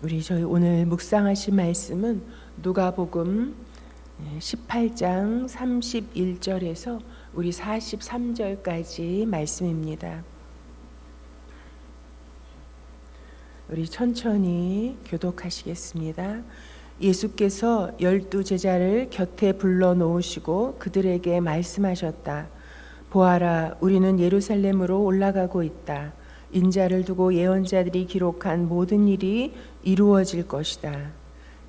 저희 오늘 묵상하실 말씀은 누가복음 18장 31절에서 우리 43절까지 말씀입니다. 우리 천천히 교독하시겠습니다. 예수께서 12 제자를 곁에 불러 놓으시고 그들에게 말씀하셨다. 보아라, 우리는 예루살렘으로 올라가고 있다. 인자를 두고 예언자들이 기록한 모든 일이 이루어질 것이다.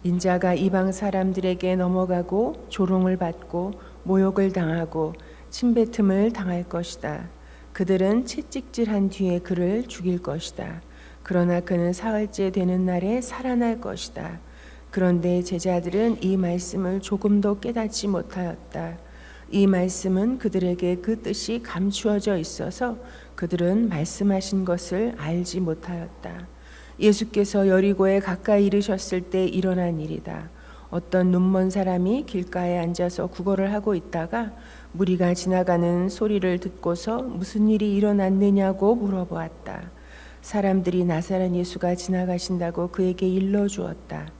인자가 이방 사람들에게 넘어가고 조롱을 받고 모욕을 당하고 침뱉음을 당할 것이다. 그들은 채찍질한 뒤에 그를 죽일 것이다. 그러나 그는 사흘째 되는 날에 살아날 것이다. 그런데 제자들은 이 말씀을 조금도 깨닫지 못하였다. 이 말씀은 그들에게 그 뜻이 감추어져 있어서 그들은 말씀하신 것을 알지 못하였다. 예수께서 여리고에 가까이 이르셨을 때 일어난 일이다. 어떤 눈먼 사람이 길가에 앉아서 구걸을 하고 있다가 무리가 지나가는 소리를 듣고서 무슨 일이 일어났느냐고 물어보았다. 사람들이 나사렛 예수가 지나가신다고 그에게 일러주었다.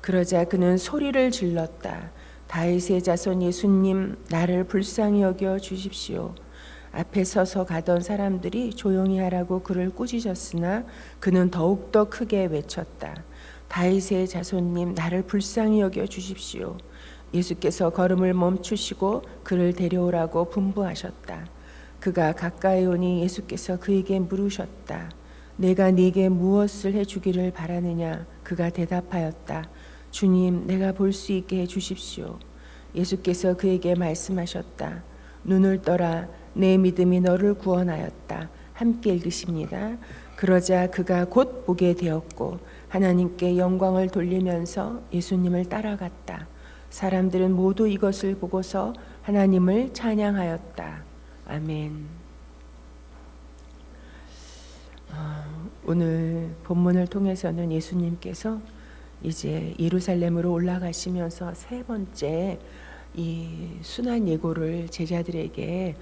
그러자 그는 소리를 질렀다. 다윗의 자손 예수님, 나를 불쌍히 여겨 주십시오. 앞에 서서 가던 사람들이 조용히 하라고 그를 꾸짖었으나 그는 더욱더 크게 외쳤다. 다윗의 자손님, 나를 불쌍히 여겨 주십시오. 예수께서 걸음을 멈추시고 그를 데려오라고 분부하셨다. 그가 가까이 오니 예수께서 그에게 물으셨다. 내가 네게 무엇을 해주기를 바라느냐? 그가 대답하였다. 주님, 내가 볼 수 있게 해주십시오. 예수께서 그에게 말씀하셨다. 눈을 떠라, 내 믿음이 너를 구원하였다. 함께 읽으십니다. 그러자 그가 곧 보게 되었고 하나님께 영광을 돌리면서 예수님을 따라갔다. 사람들은 모두 이것을 보고서 하나님을 찬양하였다. 아멘. 오늘 본문을 통해서는 예수님께서 이제 예루살렘으로 올라가시면서 세 번째 이 순환 예고를 제자들에게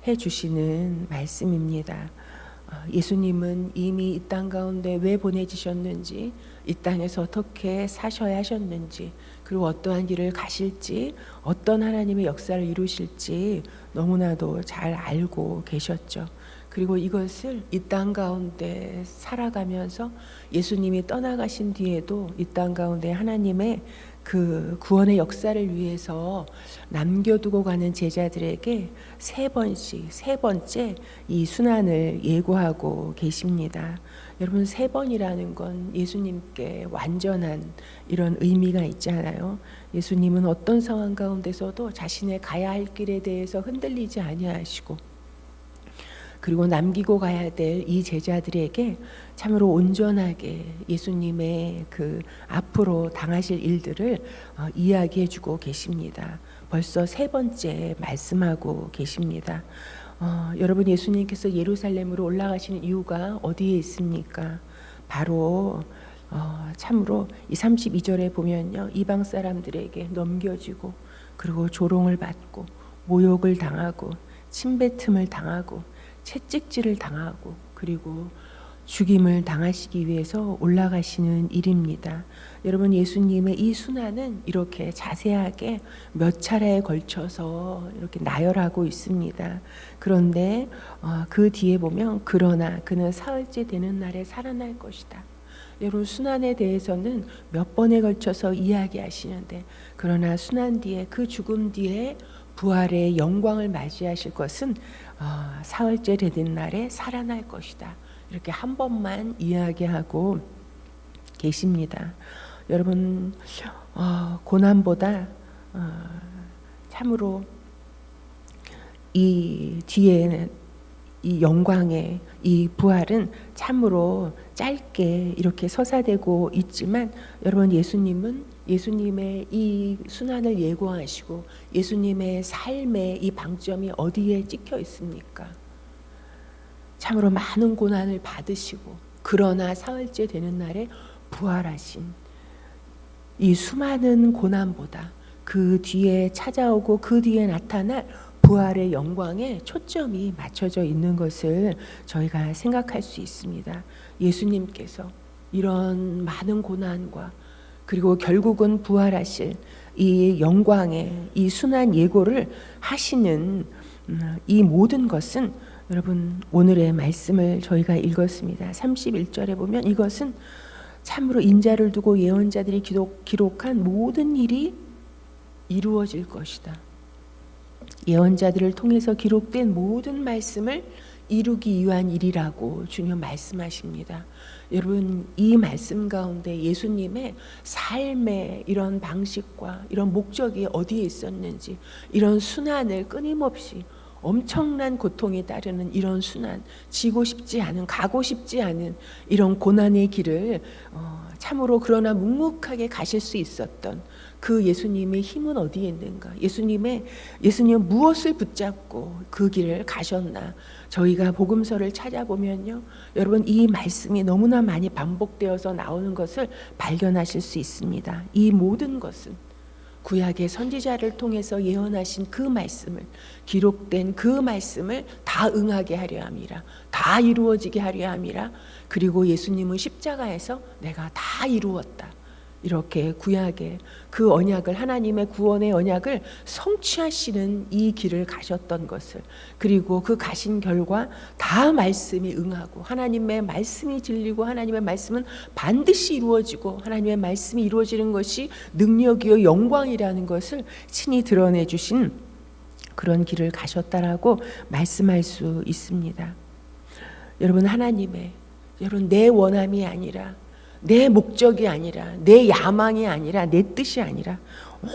해주시는 말씀입니다. 예수님은 이미 이 땅 가운데 왜 보내지셨는지, 이 땅에서 어떻게 사셔야 하셨는지, 그리고 어떠한 길을 가실지, 어떤 하나님의 역사를 이루실지 너무나도 잘 알고 계셨죠. 그리고 이것을 이 땅 가운데 살아가면서 예수님이 떠나가신 뒤에도 이 땅 가운데 하나님의 그 구원의 역사를 위해서 남겨두고 가는 제자들에게 세 번째 이 순환을 예고하고 계십니다. 여러분, 세 번이라는 건 예수님께 완전한 이런 의미가 있잖아요. 예수님은 어떤 상황 가운데서도 자신의 가야 할 길에 대해서 흔들리지 아니하시고, 그리고 남기고 가야 될 이 제자들에게 참으로 온전하게 예수님의 그 앞으로 당하실 일들을 이야기해 주고 계십니다. 벌써 세 번째 말씀하고 계십니다. 여러분, 예수님께서 예루살렘으로 올라가시는 이유가 어디에 있습니까? 바로 참으로 이 32절에 보면요, 이방 사람들에게 넘겨지고 그리고 조롱을 받고 모욕을 당하고 침뱉음을 당하고 채찍질을 당하고 그리고 죽임을 당하시기 위해서 올라가시는 일입니다. 여러분, 예수님의 이 순환은 이렇게 자세하게 몇 차례에 걸쳐서 이렇게 나열하고 있습니다. 그런데 그 뒤에 보면 그러나 그는 사흘째 되는 날에 살아날 것이다. 여러분, 순환에 대해서는 몇 번에 걸쳐서 이야기하시는데, 그러나 순환 뒤에, 그 죽음 뒤에 부활의 영광을 맞이하실 것은 사흘째 되는 날에 살아날 것이다. 이렇게 한 번만 이야기하고 계십니다. 여러분, 고난보다 참으로 이 뒤에는 이 영광의 이 부활은 참으로 짧게 이렇게 서사되고 있지만, 여러분, 예수님의 이 순환을 예고하시고 예수님의 삶의 이 방점이 어디에 찍혀 있습니까? 참으로 많은 고난을 받으시고 그러나 사흘째 되는 날에 부활하신 이 수많은 고난보다 그 뒤에 찾아오고 그 뒤에 나타날 부활의 영광에 초점이 맞춰져 있는 것을 저희가 생각할 수 있습니다. 예수님께서 이런 많은 고난과 그리고 결국은 부활하실 이 영광의 이 순한 예고를 하시는 이 모든 것은 여러분 오늘의 말씀을 저희가 읽었습니다. 31절에 보면 이것은 참으로 인자를 두고 예언자들이 기록한 모든 일이 이루어질 것이다. 예언자들을 통해서 기록된 모든 말씀을 이루기 위한 일이라고 주님 말씀하십니다. 여러분 이 말씀 가운데 예수님의 삶의 이런 방식과 이런 목적이 어디에 있었는지, 이런 순환을 끊임없이 엄청난 고통에 따르는 이런 순환, 지고 싶지 않은, 가고 싶지 않은 이런 고난의 길을 참으로 그러나 묵묵하게 가실 수 있었던 그 예수님의 힘은 어디에 있는가? 예수님은 무엇을 붙잡고 그 길을 가셨나? 저희가 복음서를 찾아보면요, 여러분 이 말씀이 너무나 많이 반복되어서 나오는 것을 발견하실 수 있습니다. 이 모든 것은 구약의 선지자를 통해서 예언하신 그 말씀을, 기록된 그 말씀을 다 응하게 하려 함이라, 다 이루어지게 하려 함이라. 그리고 예수님은 십자가에서 내가 다 이루었다, 이렇게 구약의 그 언약을, 하나님의 구원의 언약을 성취하시는 이 길을 가셨던 것을, 그리고 그 가신 결과 다 말씀이 응하고 하나님의 말씀이 진리고 하나님의 말씀은 반드시 이루어지고 하나님의 말씀이 이루어지는 것이 능력이요 영광이라는 것을 친히 드러내 주신 그런 길을 가셨다라고 말씀할 수 있습니다. 여러분 여러분 내 원함이 아니라, 내 목적이 아니라, 내 야망이 아니라, 내 뜻이 아니라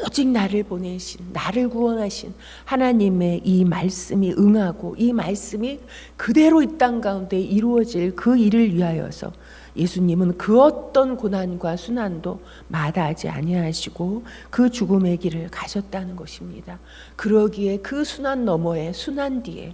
오직 나를 보내신, 나를 구원하신 하나님의 이 말씀이 응하고 이 말씀이 그대로 이 땅 가운데 이루어질 그 일을 위하여서 예수님은 그 어떤 고난과 순환도 마다하지 아니하시고 그 죽음의 길을 가셨다는 것입니다. 그러기에 그 순환 너머에, 순환 뒤에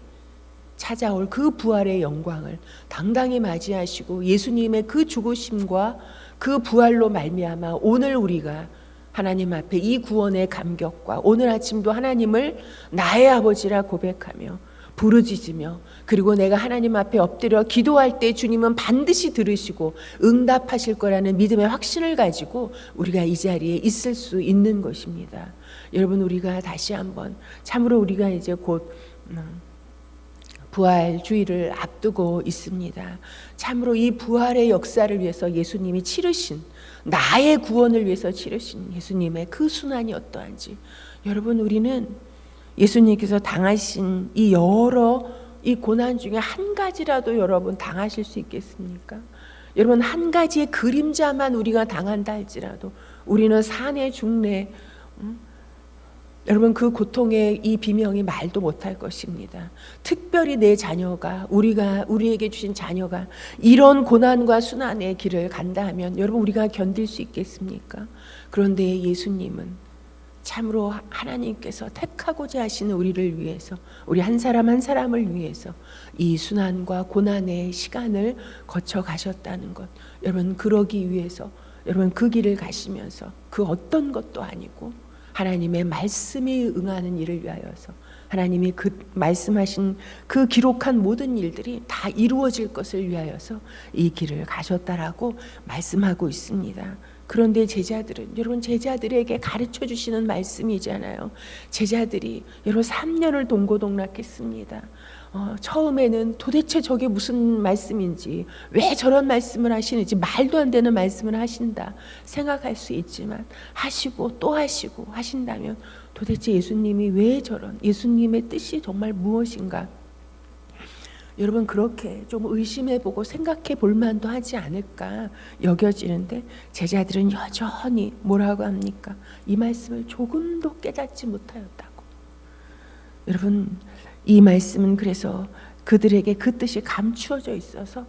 찾아올 그 부활의 영광을 당당히 맞이하시고 예수님의 그 죽으심과 그 부활로 말미암아 오늘 우리가 하나님 앞에 이 구원의 감격과 오늘 아침도 하나님을 나의 아버지라 고백하며 부르짖으며, 그리고 내가 하나님 앞에 엎드려 기도할 때 주님은 반드시 들으시고 응답하실 거라는 믿음의 확신을 가지고 우리가 이 자리에 있을 수 있는 것입니다. 여러분 우리가 다시 한번 참으로 우리가 이제 곧 부활 주일을 앞두고 있습니다. 참으로 이 부활의 역사를 위해서 예수님이 치르신, 나의 구원을 위해서 치르신 예수님의 그 순환이 어떠한지, 여러분 우리는 예수님께서 당하신 이 여러 이 고난 중에 한 가지라도 여러분 당하실 수 있겠습니까? 여러분 한 가지의 그림자만 우리가 당한다 할지라도 우리는 산의 중내, 여러분 그 고통의 이 비명이 말도 못할 것입니다. 특별히 내 자녀가, 우리에게 주신 자녀가 이런 고난과 순환의 길을 간다 하면 여러분 우리가 견딜 수 있겠습니까? 그런데 예수님은 참으로 하나님께서 택하고자 하시는 우리를 위해서, 우리 한 사람 한 사람을 위해서 이 순환과 고난의 시간을 거쳐 가셨다는 것, 여러분 그러기 위해서 여러분 그 길을 가시면서 그 어떤 것도 아니고 하나님의 말씀이 응하는 일을 위하여서, 하나님이 그 말씀하신 그 기록한 모든 일들이 다 이루어질 것을 위하여서 이 길을 가셨다라고 말씀하고 있습니다. 그런데 제자들은, 여러분 제자들에게 가르쳐 주시는 말씀이잖아요. 제자들이 여러분 3년을 동고동락했습니다. 처음에는 도대체 저게 무슨 말씀인지, 왜 저런 말씀을 하시는지, 말도 안 되는 말씀을 하신다 생각할 수 있지만 하시고 또 하시고 하신다면 도대체 예수님이 왜 저런, 예수님의 뜻이 정말 무엇인가, 여러분 그렇게 좀 의심해보고 생각해 볼 만도 하지 않을까 여겨지는데, 제자들은 여전히 뭐라고 합니까? 이 말씀을 조금도 깨닫지 못하였다고. 여러분 이 말씀은 그래서 그들에게 그 뜻이 감추어져 있어서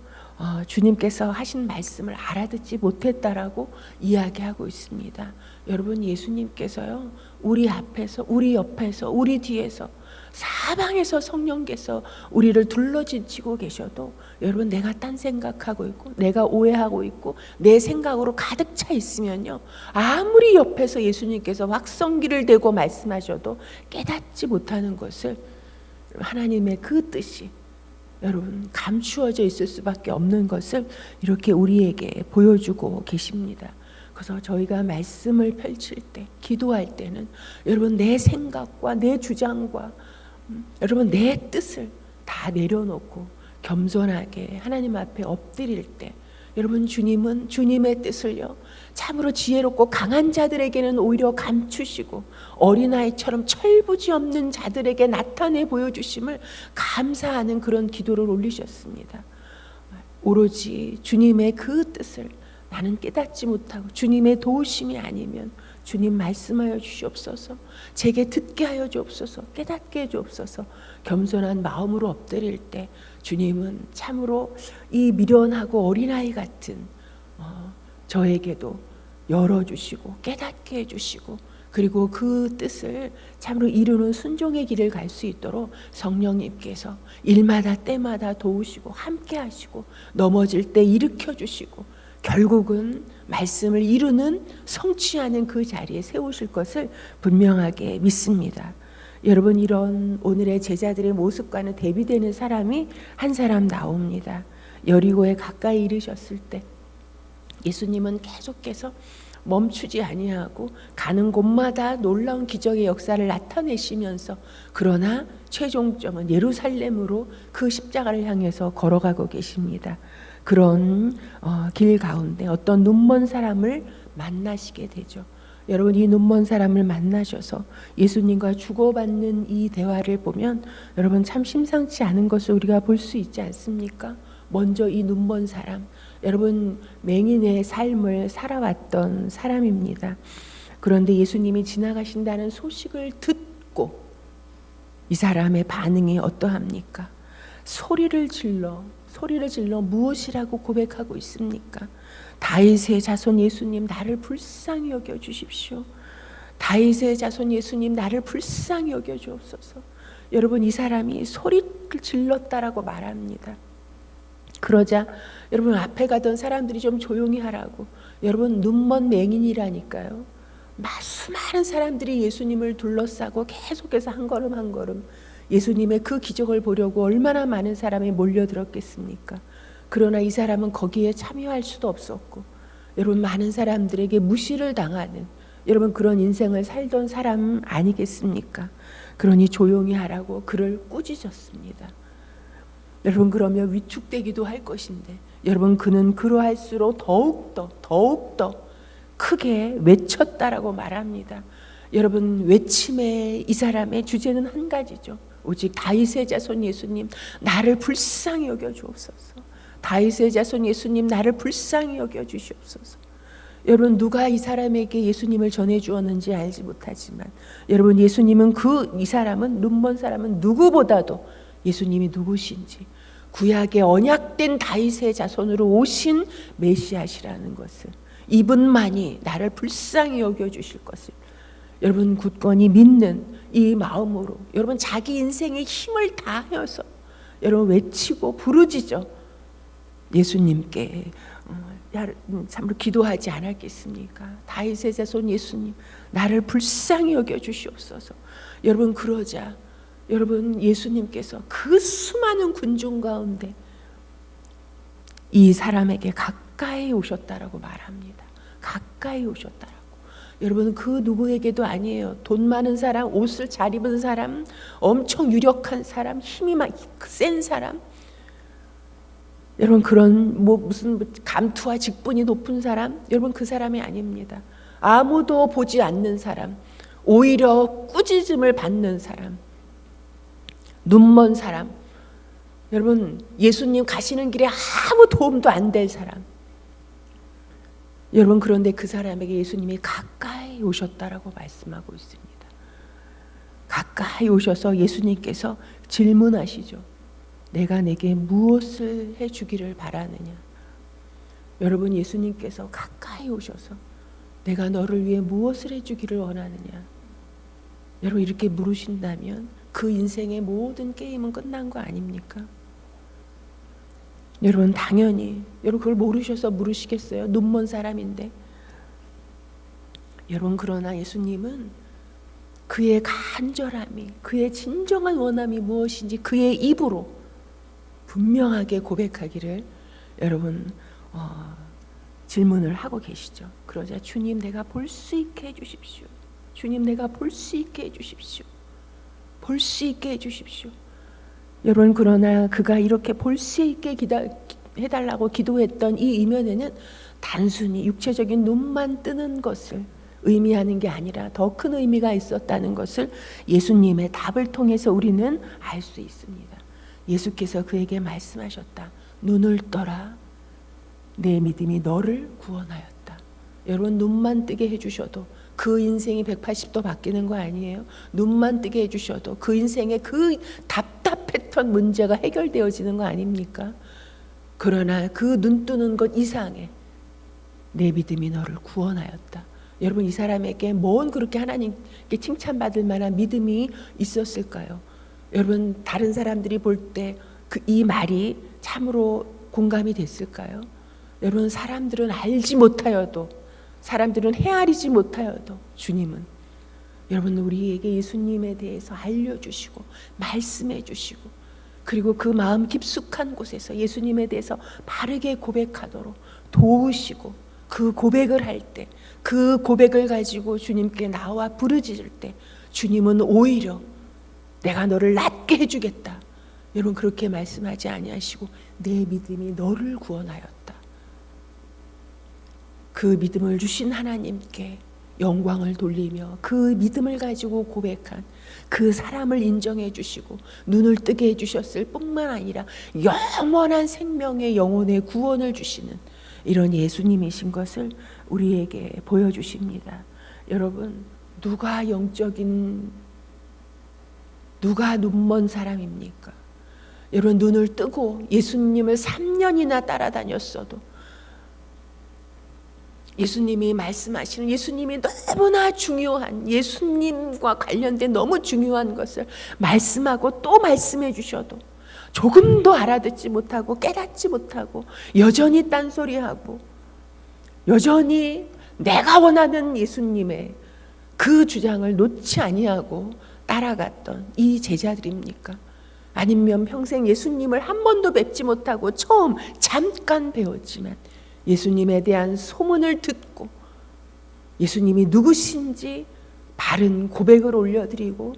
주님께서 하신 말씀을 알아듣지 못했다라고 이야기하고 있습니다. 여러분 예수님께서요, 우리 앞에서, 우리 옆에서, 우리 뒤에서, 사방에서 성령께서 우리를 둘러지치고 계셔도 여러분 내가 딴 생각하고 있고, 내가 오해하고 있고, 내 생각으로 가득 차 있으면요, 아무리 옆에서 예수님께서 확성기를 대고 말씀하셔도 깨닫지 못하는 것을 하나님의 그 뜻이 여러분 감추어져 있을 수밖에 없는 것을 이렇게 우리에게 보여주고 계십니다. 그래서 저희가 말씀을 펼칠 때, 기도할 때는 여러분 내 생각과 내 주장과 여러분 내 뜻을 다 내려놓고 겸손하게 하나님 앞에 엎드릴 때, 여러분 주님은 주님의 뜻을요 참으로 지혜롭고 강한 자들에게는 오히려 감추시고 어린아이처럼 철부지 없는 자들에게 나타내 보여주심을 감사하는 그런 기도를 올리셨습니다. 오로지 주님의 그 뜻을 나는 깨닫지 못하고 주님의 도우심이 아니면 주님 말씀하여 주시옵소서, 제게 듣게 하여 주옵소서, 깨닫게 해 주옵소서. 겸손한 마음으로 엎드릴 때 주님은 참으로 이 미련하고 어린아이 같은 저에게도 열어주시고 깨닫게 해주시고, 그리고 그 뜻을 참으로 이루는 순종의 길을 갈 수 있도록 성령님께서 일마다 때마다 도우시고 함께 하시고 넘어질 때 일으켜 주시고 결국은 말씀을 이루는 성취하는 그 자리에 세우실 것을 분명하게 믿습니다. 여러분, 이런 오늘의 제자들의 모습과는 대비되는 사람이 한 사람 나옵니다. 여리고에 가까이 이르셨을 때 예수님은 계속해서 멈추지 아니하고 가는 곳마다 놀라운 기적의 역사를 나타내시면서, 그러나 최종점은 예루살렘으로 그 십자가를 향해서 걸어가고 계십니다. 그런 길 가운데 어떤 눈먼 사람을 만나시게 되죠. 여러분, 이 눈먼 사람을 만나셔서 예수님과 주고받는 이 대화를 보면 여러분 참 심상치 않은 것을 우리가 볼 수 있지 않습니까? 먼저 이 눈먼 사람, 여러분 맹인의 삶을 살아왔던 사람입니다. 그런데 예수님이 지나가신다는 소식을 듣고 이 사람의 반응이 어떠합니까? 소리를 질러 무엇이라고 고백하고 있습니까? 다윗의 자손 예수님, 나를 불쌍히 여겨 주십시오. 다윗의 자손 예수님, 나를 불쌍히 여겨 주옵소서. 여러분, 이 사람이 소리를 질렀다라고 말합니다. 그러자 여러분 앞에 가던 사람들이 좀 조용히 하라고, 여러분 눈먼 맹인이라니까요. 수많은 사람들이 예수님을 둘러싸고 계속해서 한 걸음 한 걸음 예수님의 그 기적을 보려고 얼마나 많은 사람이 몰려들었겠습니까? 그러나 이 사람은 거기에 참여할 수도 없었고, 여러분 많은 사람들에게 무시를 당하는 여러분 그런 인생을 살던 사람 아니겠습니까? 그러니 조용히 하라고 그를 꾸짖었습니다. 여러분, 그러면 위축되기도 할 것인데 여러분 그는 그러할수록 더욱더 크게 외쳤다라고 말합니다. 여러분, 외침의 이 사람의 주제는 한 가지죠. 오직 다윗의 자손 예수님, 나를 불쌍히 여겨 주옵소서. 다윗의 자손 예수님, 나를 불쌍히 여겨 주시옵소서. 여러분, 누가 이 사람에게 예수님을 전해 주었는지 알지 못하지만 여러분, 예수님은 이 사람은, 눈먼 사람은 누구보다도 예수님이 누구신지, 구약의 언약된 다윗의 자손으로 오신 메시아시라는 것을, 이분만이 나를 불쌍히 여겨 주실 것을 여러분 굳건히 믿는 이 마음으로 여러분 자기 인생의 힘을 다하여서 여러분 외치고 부르짖어 예수님께 참으로 기도하지 않았겠습니까? 다윗의 자손 예수님, 나를 불쌍히 여겨 주시옵소서. 여러분, 그러자 여러분 예수님께서 그 수많은 군중 가운데 이 사람에게 가까이 오셨다라고 말합니다. 가까이 오셨다라고. 여러분, 그 누구에게도 아니에요. 돈 많은 사람, 옷을 잘 입은 사람, 엄청 유력한 사람, 힘이 센 사람, 여러분 그런 무슨 감투와 직분이 높은 사람, 여러분 그 사람이 아닙니다. 아무도 보지 않는 사람, 오히려 꾸짖음을 받는 사람, 눈먼 사람, 여러분 예수님 가시는 길에 아무 도움도 안 될 사람. 여러분, 그런데 그 사람에게 예수님이 가까이 오셨다라고 말씀하고 있습니다. 가까이 오셔서 예수님께서 질문하시죠. 내가 내게 무엇을 해주기를 바라느냐? 여러분, 예수님께서 가까이 오셔서 내가 너를 위해 무엇을 해주기를 원하느냐? 여러분, 이렇게 물으신다면 그 인생의 모든 게임은 끝난 거 아닙니까? 여러분, 당연히 여러분 그걸 모르셔서 물으시겠어요? 눈먼 사람인데. 여러분, 그러나 예수님은 그의 간절함이, 그의 진정한 원함이 무엇인지 그의 입으로 분명하게 고백하기를 여러분 질문을 하고 계시죠. 그러자 주님 내가 볼 수 있게 해주십시오. 주님 내가 볼 수 있게 해주십시오. 볼 수 있게 해주십시오. 여러분 그러나 그가 이렇게 볼 수 있게 해달라고 기도했던 이 이면에는 단순히 육체적인 눈만 뜨는 것을 의미하는 게 아니라 더 큰 의미가 있었다는 것을 예수님의 답을 통해서 우리는 알 수 있습니다. 예수께서 그에게 말씀하셨다. 눈을 떠라. 내 믿음이 너를 구원하였다. 여러분 눈만 뜨게 해주셔도 그 인생이 180도 바뀌는 거 아니에요? 눈만 뜨게 해주셔도 그 인생의 그 답답했던 문제가 해결되어지는 거 아닙니까? 그러나 그 눈 뜨는 것 이상의 내 믿음이 너를 구원하였다. 여러분 이 사람에게 뭔 그렇게 하나님께 칭찬받을 만한 믿음이 있었을까요? 여러분 다른 사람들이 볼 때 이 말이 참으로 공감이 됐을까요? 여러분 사람들은 알지 못하여도 사람들은 헤아리지 못하여도 주님은 여러분 우리에게 예수님에 대해서 알려주시고 말씀해 주시고 그리고 그 마음 깊숙한 곳에서 예수님에 대해서 바르게 고백하도록 도우시고 그 고백을 할 때 그 고백을 가지고 주님께 나와 부르짖을 때 주님은 오히려 내가 너를 낫게 해주겠다. 여러분 그렇게 말씀하지 아니하시고 내 믿음이 너를 구원하였다. 그 믿음을 주신 하나님께 영광을 돌리며 그 믿음을 가지고 고백한 그 사람을 인정해 주시고 눈을 뜨게 해 주셨을 뿐만 아니라 영원한 생명의 영혼의 구원을 주시는 이런 예수님이신 것을 우리에게 보여주십니다. 여러분 누가 눈먼 사람입니까? 여러분 눈을 뜨고 예수님을 3년이나 따라다녔어도 예수님이 말씀하시는 예수님이 너무나 중요한 예수님과 관련된 너무 중요한 것을 말씀하고 또 말씀해 주셔도 조금도 알아듣지 못하고 깨닫지 못하고 여전히 딴소리하고 여전히 내가 원하는 예수님의 그 주장을 놓지 아니하고 따라갔던 이 제자들입니까? 아니면 평생 예수님을 한 번도 뵙지 못하고 처음 잠깐 배웠지만 예수님에 대한 소문을 듣고 예수님이 누구신지 바른 고백을 올려드리고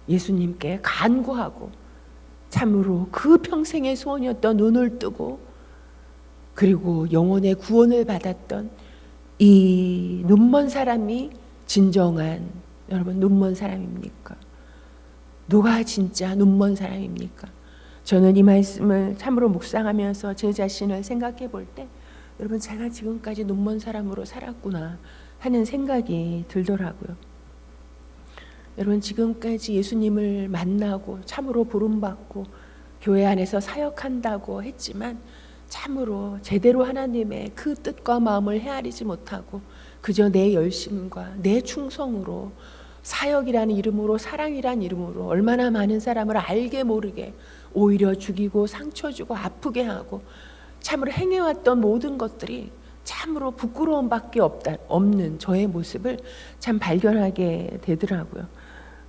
예수님께 간구하고 참으로 그 평생의 소원이었던 눈을 뜨고 그리고 영혼의 구원을 받았던 이 눈먼 사람이 진정한 여러분 눈먼 사람입니까? 누가 진짜 눈먼 사람입니까? 저는 이 말씀을 참으로 묵상하면서 제 자신을 생각해 볼 때 여러분 제가 지금까지 눈먼 사람으로 살았구나 하는 생각이 들더라고요. 여러분 지금까지 예수님을 만나고 참으로 부름받고 교회 안에서 사역한다고 했지만 참으로 제대로 하나님의 그 뜻과 마음을 헤아리지 못하고 그저 내 열심과 내 충성으로 사역이라는 이름으로 사랑이라는 이름으로 얼마나 많은 사람을 알게 모르게 오히려 죽이고 상처 주고 아프게 하고 참으로 행해왔던 모든 것들이 참으로 부끄러움밖에 없는 저의 모습을 참 발견하게 되더라고요.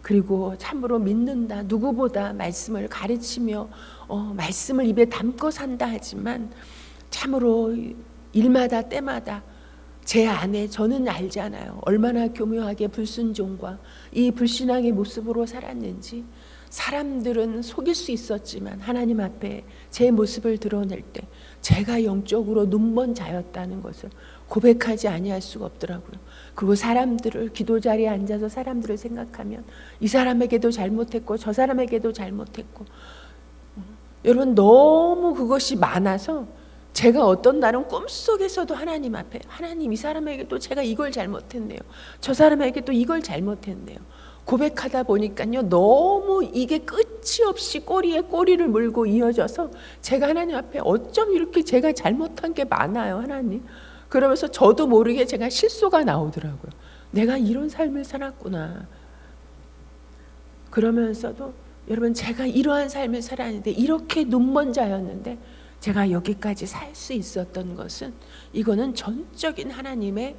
그리고 참으로 믿는다 누구보다 말씀을 가르치며 말씀을 입에 담고 산다 하지만 참으로 일마다 때마다 제 안에 저는 알잖아요. 얼마나 교묘하게 불순종과 이 불신앙의 모습으로 살았는지 사람들은 속일 수 있었지만 하나님 앞에 제 모습을 드러낼 때 제가 영적으로 눈먼 자였다는 것을 고백하지 아니할 수가 없더라고요. 그리고 사람들을 기도 자리에 앉아서 사람들을 생각하면 이 사람에게도 잘못했고 저 사람에게도 잘못했고 여러분 너무 그것이 많아서 제가 어떤 날은 꿈속에서도 하나님 앞에 하나님 이 사람에게도 제가 이걸 잘못했네요. 저 사람에게도 이걸 잘못했네요. 고백하다 보니까요 너무 이게 끝이 없이 꼬리에 꼬리를 물고 이어져서 제가 하나님 앞에 어쩜 이렇게 제가 잘못한 게 많아요 하나님. 그러면서 저도 모르게 제가 실수가 나오더라고요. 내가 이런 삶을 살았구나. 그러면서도 여러분 제가 이러한 삶을 살았는데 이렇게 눈먼 자였는데 제가 여기까지 살 수 있었던 것은 이거는 전적인 하나님의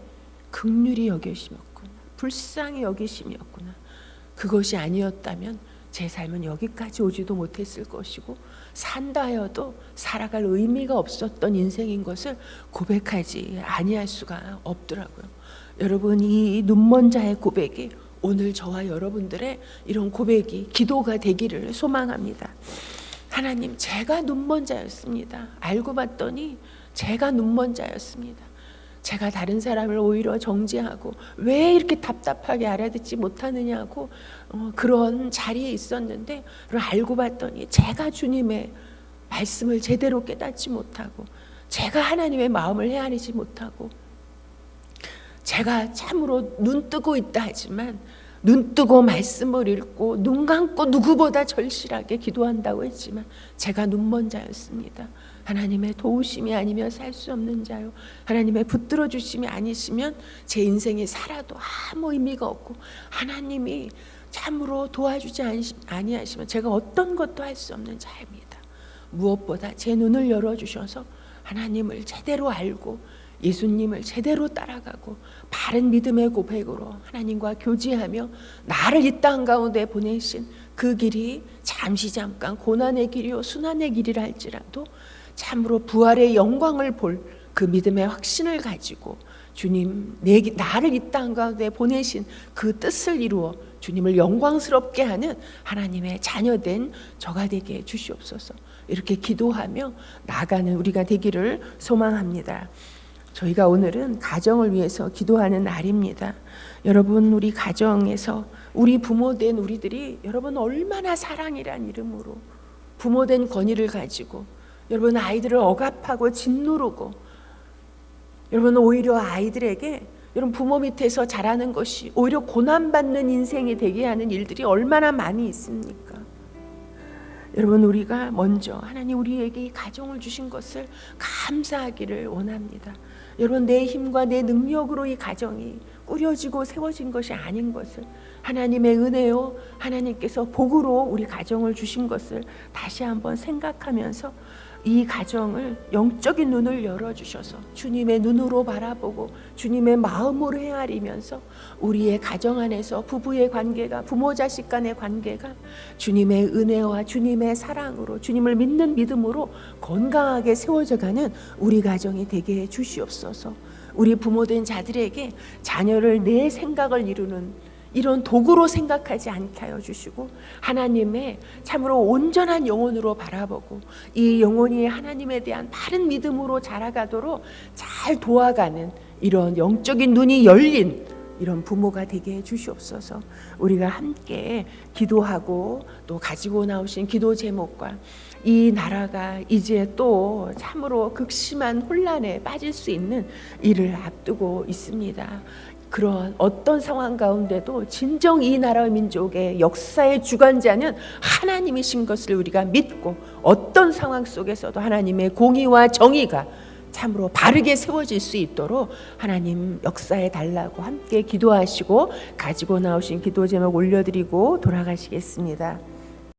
긍휼히 여기심이었구나. 불쌍히 여기심이었구나. 그것이 아니었다면 제 삶은 여기까지 오지도 못했을 것이고 산다 하여도 살아갈 의미가 없었던 인생인 것을 고백하지 아니할 수가 없더라고요. 여러분, 이 눈먼 자의 고백이 오늘 저와 여러분들의 이런 고백이 기도가 되기를 소망합니다. 하나님, 제가 눈먼 자였습니다. 알고 봤더니 제가 눈먼 자였습니다. 제가 다른 사람을 오히려 정죄하고 왜 이렇게 답답하게 알아듣지 못하느냐고 그런 자리에 있었는데, 알고 봤더니 제가 주님의 말씀을 제대로 깨닫지 못하고 제가 하나님의 마음을 헤아리지 못하고 제가 참으로 눈 뜨고 있다 하지만 눈 뜨고 말씀을 읽고 눈 감고 누구보다 절실하게 기도한다고 했지만 제가 눈먼 자였습니다. 하나님의 도우심이 아니면 살 수 없는 자요, 하나님의 붙들어 주심이 아니시면 제 인생이 살아도 아무 의미가 없고 하나님이 참으로 도와주지 아니하시면 제가 어떤 것도 할 수 없는 자입니다. 무엇보다 제 눈을 열어주셔서 하나님을 제대로 알고 예수님을 제대로 따라가고 바른 믿음의 고백으로 하나님과 교제하며 나를 이 땅 가운데 보내신 그 길이 잠깐 고난의 길이요 순환의 길이라 할지라도 참으로 부활의 영광을 볼 그 믿음의 확신을 가지고 주님, 나를 이 땅 가운데 보내신 그 뜻을 이루어 주님을 영광스럽게 하는 하나님의 자녀된 저가 되게 해 주시옵소서. 이렇게 기도하며 나아가는 우리가 되기를 소망합니다. 저희가 오늘은 가정을 위해서 기도하는 날입니다. 여러분, 우리 가정에서 우리 부모된 우리들이 여러분 얼마나 사랑이란 이름으로 부모된 권위를 가지고 여러분 아이들을 억압하고 짓누르고, 여러분 오히려 아이들에게 여러분 부모 밑에서 자라는 것이 오히려 고난받는 인생이 되게 하는 일들이 얼마나 많이 있습니까? 여러분, 우리가 먼저 하나님 우리에게 이 가정을 주신 것을 감사하기를 원합니다. 여러분, 내 힘과 내 능력으로 이 가정이 꾸려지고 세워진 것이 아닌 것을, 하나님의 은혜요 하나님께서 복으로 우리 가정을 주신 것을 다시 한번 생각하면서 이 가정을 영적인 눈을 열어주셔서 주님의 눈으로 바라보고 주님의 마음으로 헤아리면서 우리의 가정 안에서 부부의 관계가, 부모 자식 간의 관계가 주님의 은혜와 주님의 사랑으로 주님을 믿는 믿음으로 건강하게 세워져가는 우리 가정이 되게 해 주시옵소서. 우리 부모된 자들에게 자녀를 내 생각을 이루는 이런 도구로 생각하지 않게 하여 주시고 하나님의 참으로 온전한 영혼으로 바라보고 이 영혼이 하나님에 대한 바른 믿음으로 자라가도록 잘 도와가는 이런 영적인 눈이 열린 이런 부모가 되게 해 주시옵소서. 우리가 함께 기도하고 또 가지고 나오신 기도 제목과 이 나라가 이제 또 참으로 극심한 혼란에 빠질 수 있는 일을 앞두고 있습니다. 그런 어떤 상황 가운데도 진정 이 나라 민족의 역사의 주관자는 하나님이신 것을 우리가 믿고 어떤 상황 속에서도 하나님의 공의와 정의가 참으로 바르게 세워질 수 있도록 하나님 역사해 달라고 함께 기도하시고 가지고 나오신 기도 제목 올려드리고 돌아가시겠습니다.